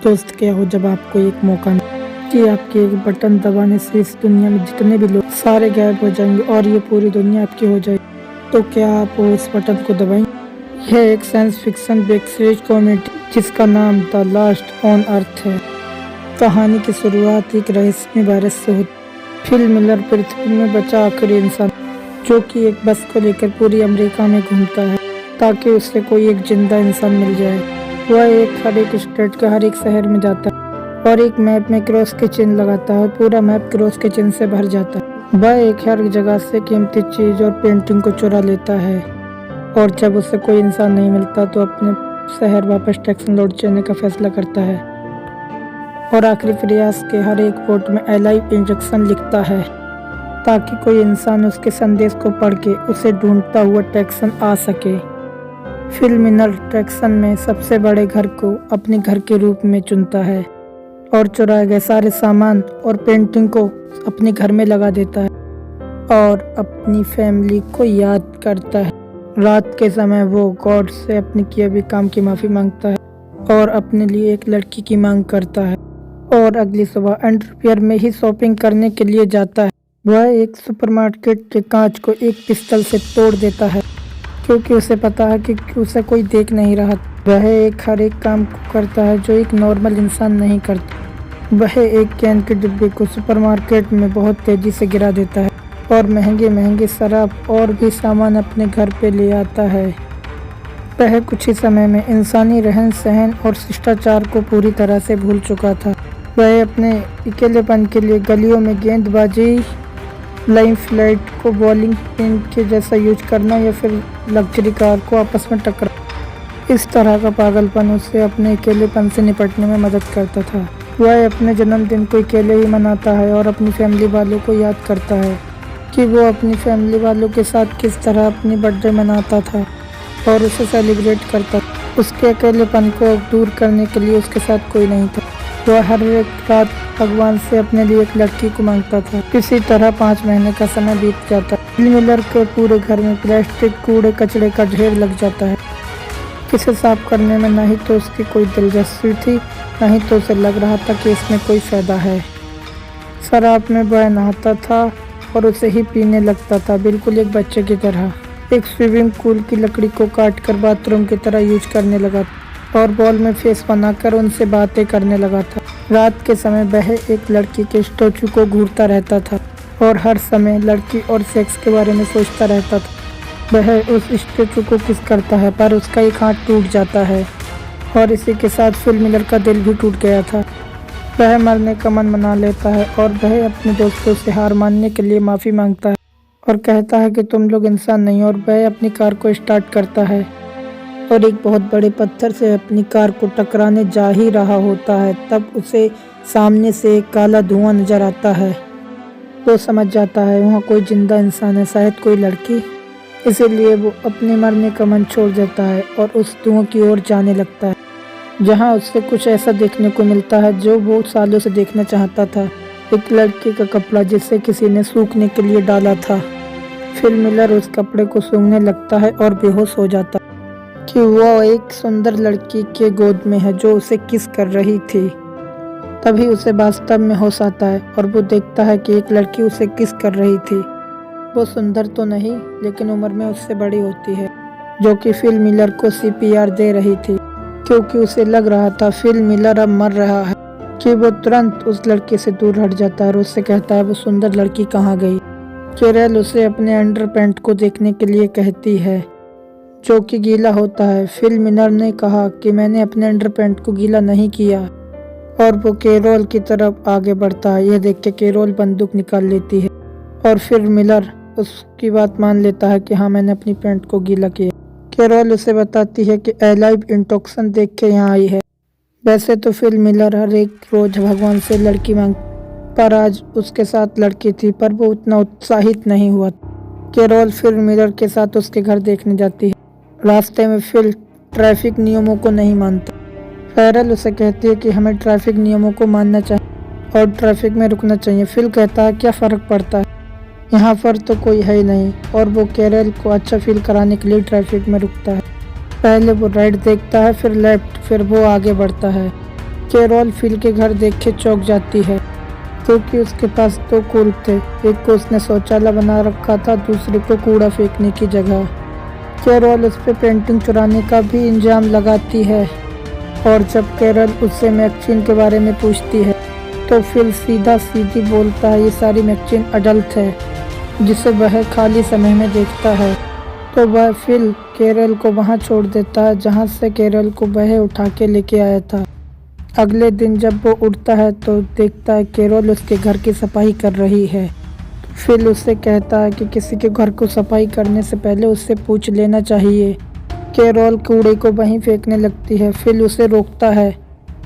दोस्त क्या हो जब आपको एक मौका मिले कि आपके एक बटन दबाने से इस दुनिया में जितने भी लोग सारे गायब हो जाएंगे और ये पूरी दुनिया आपकी हो जाएगी, तो क्या आप उस बटन को दबाएंगे? यह एक science fiction web series comedy जिसका नाम द लास्ट ऑन अर्थ है। कहानी की शुरुआत एक रहस्यमय वायरस से होती। फिल मिलर पृथ्वी में बचा आखिरी इंसान, जो कि एक बस को लेकर पूरी अमेरिका में घूमता है ताकि उससे कोई एक जिंदा इंसान मिल जाए। वह हर एक स्टेट के हर एक शहर में जाता है और एक मैप में क्रॉस के चिन्ह लगाता है। पूरा मैप क्रॉस के चिन्ह से भर जाता है। वह हर जगह से कीमती चीज और पेंटिंग को चुरा लेता है और जब उसे कोई इंसान नहीं मिलता तो अपने शहर वापस टेक्सन लौट जाने का फैसला करता है और आखिरी प्रयास के हर एक पोर्ट में अलाइव इंजेक्शन लिखता है ताकि कोई इंसान उसके संदेश को पढ़ के उसे ढूंढता हुआ टेक्सन आ सके। फिल मिलर टेक्सन में सबसे बड़े घर को अपने घर के रूप में चुनता है और चुराए गए सारे सामान और पेंटिंग को अपने घर में लगा देता है और अपनी फैमिली को याद करता है। रात के समय वो गॉड से अपने किए हुए काम की माफ़ी मांगता है और अपने लिए एक लड़की की मांग करता है और अगली सुबह अंडरवियर में ही शॉपिंग करने के लिए जाता है। वह एक सुपरमार्केट के कांच को एक पिस्टल से तोड़ देता है क्योंकि उसे पता है कि उसे कोई देख नहीं रहा। वह हर एक काम को करता है जो एक नॉर्मल इंसान नहीं करता। वह एक कैन के डिब्बे को सुपरमार्केट में बहुत तेजी से गिरा देता है और महंगे महंगे शराब और भी सामान अपने घर पे ले आता है। वह कुछ ही समय में इंसानी रहन सहन और शिष्टाचार को पूरी तरह से भूल चुका था। वह अपने अकेलेपन के लिए गलियों में गेंदबाजी, लाइफ लाइट को बॉलिंग पिन के जैसा यूज करना या फिर लग्जरी कार को आपस में टकरा, इस तरह का पागलपन उसे अपने अकेलेपन से निपटने में मदद करता था। वह अपने जन्मदिन को अकेले ही मनाता है और अपनी फैमिली वालों को याद करता है कि वो अपनी फैमिली वालों के साथ किस तरह अपनी बर्थडे मनाता था और उसे सेलिब्रेट करता था। उसके अकेलेपन को दूर करने के लिए उसके साथ कोई नहीं था। वह हर एक रात भगवान से अपने लिए एक लड़की को मांगता था। इसी तरह 5 महीने का समय बीत जाता। फिल मिलर के पूरे घर में प्लास्टिक कूड़े कचरे का ढेर लग जाता है। इसे साफ करने में न ही तो उसकी कोई दिलचस्पी थी, न ही तो उसे लग रहा था कि इसमें कोई फायदा है। शराब में वह नहाता था और उसे ही पीने लगता था, बिल्कुल एक बच्चे की तरह। एक स्विमिंग पूल की लकड़ी को काटकर बाथरूम की तरह यूज करने लगा और बॉल में फेस बनाकर उनसे बातें करने लगा था। रात के समय वह एक लड़की के स्टैचू को घूरता रहता था और हर समय लड़की और सेक्स के बारे में सोचता रहता था। वह उस स्टैचू को किस करता है पर उसका एक हाथ टूट जाता है और इसी के साथ फिल मिलर का दिल भी टूट गया था। वह मरने का मन बना लेता है और वह अपने दोस्तों से हार मानने के लिए माफ़ी मांगता है और कहता है कि तुम लोग इंसान नहीं, और वह अपनी कार को स्टार्ट करता है और एक बहुत बड़े पत्थर से अपनी कार को टकराने जा ही रहा होता है। तब उसे सामने से एक काला धुआं नजर आता है। वो समझ जाता है वहाँ कोई जिंदा इंसान है, शायद कोई लड़की। इसीलिए वो अपने मरने का मन छोड़ देता है और उस धुआं की ओर जाने लगता है जहाँ उससे कुछ ऐसा देखने को मिलता है जो वो सालों से देखना चाहता था। एक लड़की का कपड़ा जिसे किसी ने सूखने के लिए डाला था। फिल मिलर उस कपड़े को सूंघने लगता है और बेहोश हो जाता है कि वो एक सुंदर लड़की के गोद में है जो उसे किस कर रही थी। तभी उसे वास्तव में होश आता है और वो देखता है कि एक लड़की उसे किस कर रही थी। वो सुंदर तो नहीं लेकिन उम्र में उससे बड़ी होती है, जो कि फिल मिलर को CPR दे रही थी क्योंकि उसे लग रहा था फिल मिलर अब मर रहा है। कि वो तुरंत उस लड़के से दूर हट जाता है और उससे कहता है वो सुंदर लड़की कहाँ गई। कैरल उसे अपने अंडरपैंट को देखने के लिए कहती है जो कि गीला होता है। फिल मिलर ने कहा कि मैंने अपने अंडरपैंट को गीला नहीं किया और वो कैरोल की तरफ आगे बढ़ता है। यह देख के कैरोल बंदूक निकाल लेती है और फिर मिलर उसकी बात मान लेता है कि हाँ मैंने अपनी पैंट को गीला किया। कैरोल उसे बताती है कि अलाइव इंजेक्शन देख के यहाँ आई है। वैसे तो फिल मिलर हर एक रोज भगवान से लड़की मांग, पर आज उसके साथ लड़की थी पर वो उतना उत्साहित नहीं हुआ। कैरोल फिल मिलर के साथ उसके घर देखने जाती है। रास्ते में फिल ट्रैफिक नियमों को नहीं मानता। कैरल उसे कहती है कि हमें ट्रैफिक नियमों को मानना चाहिए और ट्रैफिक में रुकना चाहिए। फिल कहता है क्या फ़र्क पड़ता है, यहाँ पर तो कोई है ही नहीं, और वो कैरल को अच्छा फील कराने के लिए ट्रैफिक में रुकता है। पहले वो राइट देखता है, फिर लेफ्ट, फिर वो आगे बढ़ता है। कैरोल फिल के घर देख के चौंक जाती है क्योंकि उसके पास दो कूल थे। एक को उसने शौचालय बना रखा था, दूसरे को कूड़ा फेंकने की जगह। कैरोल उस पे पेंटिंग चुराने का भी इंजाम लगाती है और जब कैरोल उससे मैगजीन के बारे में पूछती है तो फिल सीधा सीधी बोलता है ये सारी मैगजीन अडल्ट है जिसे वह खाली समय में देखता है। तो वह फिल कैरोल को वहां छोड़ देता है जहां से कैरोल को वह उठा के लेके आया था। अगले दिन जब वो उठता है तो देखता है कैरोल उसके घर की सफाई कर रही है। फिल उससे कहता है कि किसी के घर को सफाई करने से पहले उससे पूछ लेना चाहिए। कैरोल कूड़े को वहीं फेंकने लगती है। फिल उसे रोकता है।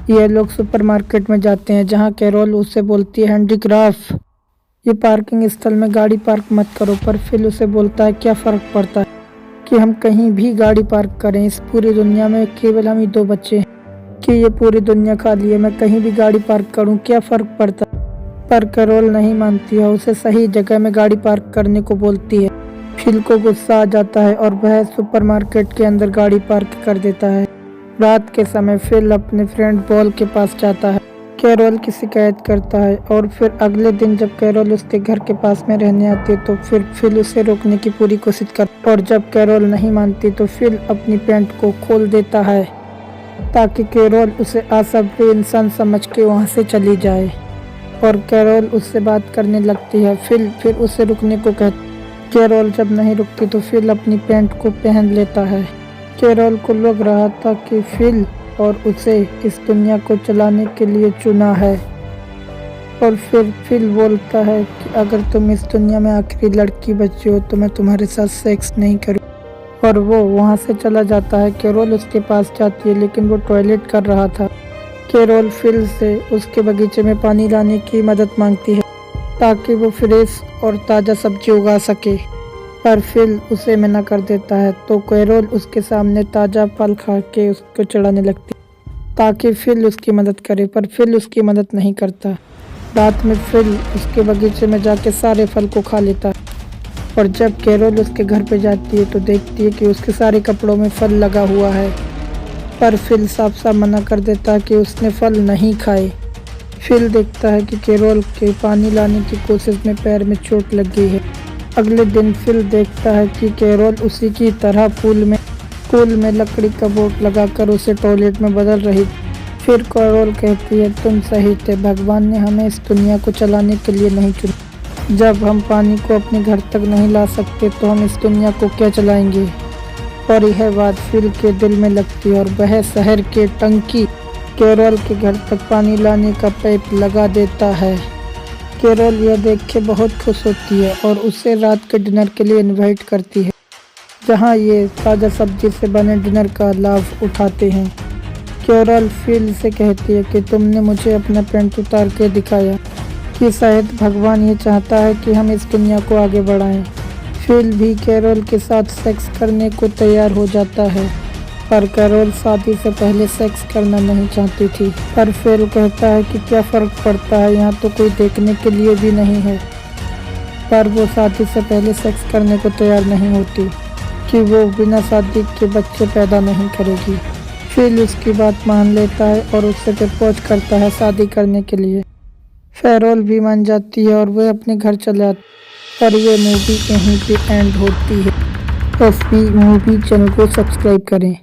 ये लोग सुपरमार्केट में जाते हैं जहां कैरोल उससे बोलती है हैंडीक्राफ्ट ये पार्किंग स्थल में गाड़ी पार्क मत करो, पर फिल उसे बोलता है क्या फ़र्क पड़ता है कि हम कहीं भी गाड़ी पार्क करें, इस पूरी दुनिया में केवल हम ही दो बच्चे हैं कि ये पूरी दुनिया खाली है, मैं कहीं भी गाड़ी पार्क करूं क्या फ़र्क पड़ता है। पर कैरोल नहीं मानती है, उसे सही जगह में गाड़ी पार्क करने को बोलती है। फिल को गुस्सा आ जाता है और वह सुपरमार्केट के अंदर गाड़ी पार्क कर देता है। रात के समय फिल अपने फ्रेंड बॉल के पास जाता है, कैरोल की शिकायत करता है और फिर अगले दिन जब कैरोल उसके घर के पास में रहने आती है तो फिर फिल उसे रोकने की पूरी कोशिश करता है और जब कैरोल नहीं मानती तो फिल अपनी पैंट को खोल देता है ताकि कैरोल उसे असभ्य इंसान समझ के वहाँ से चली जाए और कैरोल उससे बात करने लगती है। फिल फिर उसे रुकने को कहता है। कैरोल जब नहीं रुकती तो फिल अपनी पैंट को पहन लेता है। कैरोल को लग रहा था कि फिल और उसे इस दुनिया को चलाने के लिए चुना है और फिर फिल बोलता है कि अगर तुम इस दुनिया में आखिरी लड़की बची हो तो मैं तुम्हारे साथ सेक्स नहीं करूँ और वो वहाँ से चला जाता है। कैरोल उसके पास जाती है लेकिन वो टॉयलेट कर रहा था। कैरोल फिल से उसके बगीचे में पानी लाने की मदद मांगती है ताकि वो फ्रेश और ताज़ा सब्जी उगा सके, पर फिल उसे मना कर देता है। तो कैरोल उसके सामने ताज़ा फल खा के उसको चढ़ाने लगती ताकि फिल उसकी मदद करे, पर फिल उसकी मदद नहीं करता। रात में फिल उसके बगीचे में जाके सारे फल को खा लेता है और जब कैरोल उसके घर पे जाती है तो देखती है कि उसके सारे कपड़ों में फल लगा हुआ है, पर फिल साफ साफ मना कर देता है कि उसने फल नहीं खाए। फिल देखता है कि कैरोल के पानी लाने की कोशिश में पैर में चोट लग गई है। अगले दिन फिल देखता है कि कैरोल उसी की तरह पूल में लकड़ी का बोट लगाकर उसे टॉयलेट में बदल रही। फिर कैरोल कहती है तुम सही थे, भगवान ने हमें इस दुनिया को चलाने के लिए नहीं चुना। जब हम पानी को अपने घर तक नहीं ला सकते तो हम इस दुनिया को क्या चलाएंगे। और यह बात फिल के दिल में लगती है और वह शहर के टंकी कैरोल के घर तक पानी लाने का पाइप लगा देता है। कैरोल यह देख के बहुत खुश होती है और उसे रात के डिनर के लिए इनवाइट करती है जहां ये ताज़ा सब्जी से बने डिनर का लाभ उठाते हैं। कैरोल फिल से कहती है कि तुमने मुझे अपना पैंट उतार के दिखाया कि शायद भगवान ये चाहता है कि हम इस दुनिया को आगे बढ़ाएं। फिल भी कैरोल के साथ सेक्स करने को तैयार हो जाता है, पर कैरोल शादी से पहले सेक्स करना नहीं चाहती थी। पर फिल कहता है कि क्या फ़र्क पड़ता है, यहाँ तो कोई देखने के लिए भी नहीं है। पर वो शादी से पहले सेक्स करने को तैयार नहीं होती कि वो बिना शादी के बच्चे पैदा नहीं करेगी। फिल उसकी बात मान लेता है और उससे प्रपोज करता है शादी करने के लिए। कैरोल भी मान जाती है और वह अपने घर चले आती है। पर यह मूवी यहीं पे एंड होती है। तो मूवी चैनल को सब्सक्राइब करें।